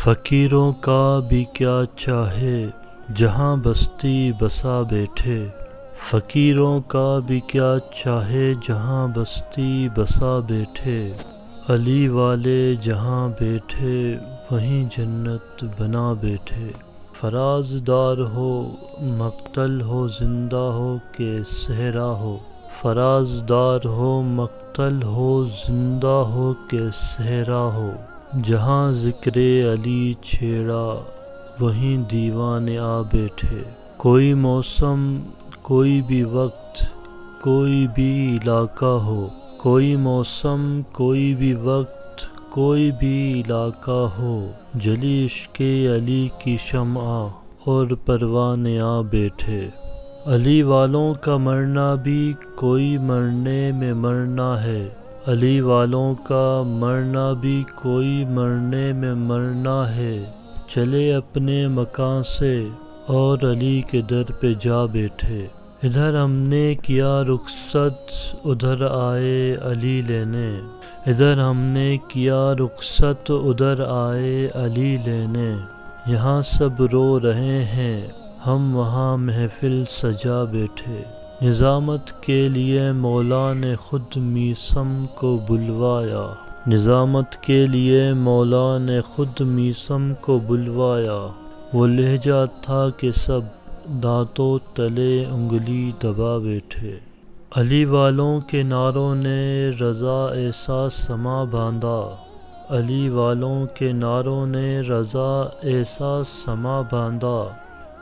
فقیروں کا بھی کیا چاہے جہاں بستی بسا بیٹھے، فقیروں کا بھی کیا چاہے جہاں بستی بسا بیٹھے، علی والے جہاں بیٹھے وہیں جنت بنا بیٹھے، فراز دار ہو مقتل ہو زندہ ہو کہ صحرا ہو، فراز دار ہو مقتل ہو زندہ ہو کہ صحرا ہو، جہاں ذکر علی چھیڑا وہیں دیوانے آ بیٹھے، کوئی موسم کوئی بھی وقت کوئی بھی علاقہ ہو، کوئی موسم کوئی بھی وقت کوئی بھی علاقہ ہو، جلی عشق علی کی شمع اور پروانے آ بیٹھے، علی والوں کا مرنا بھی کوئی مرنے میں مرنا ہے، علی والوں کا مرنا بھی کوئی مرنے میں مرنا ہے، چلے اپنے مکان سے اور علی کے در پہ جا بیٹھے، ادھر ہم نے کیا رخصت ادھر آئے علی لینے، ادھر ہم نے کیا رخصت ادھر آئے علی لینے، یہاں سب رو رہے ہیں ہم وہاں محفل سجا بیٹھے، نظامت کے لیے مولا نے خود میثم کو بلوایا، نظامت کے لیے مولا نے خود میثم کو بلوایا، وہ لہجہ تھا کہ سب دانتوں تلے انگلی دبا بیٹھے، علی والوں کے نعروں نے رضا ایسا سما باندھا، علی والوں کے نعروں نے رضا ایسا سما باندھا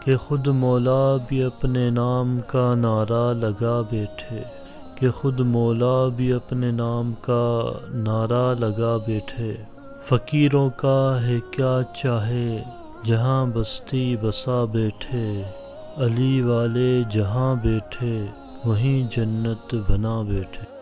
کہ خود مولا بھی اپنے نام کا نعرہ لگا بیٹھے، کہ خود مولا بھی اپنے نام کا نعرہ لگا بیٹھے، فقیروں کا ہے کیا چاہے جہاں بستی بسا بیٹھے، علی والے جہاں بیٹھے وہیں جنت بنا بیٹھے۔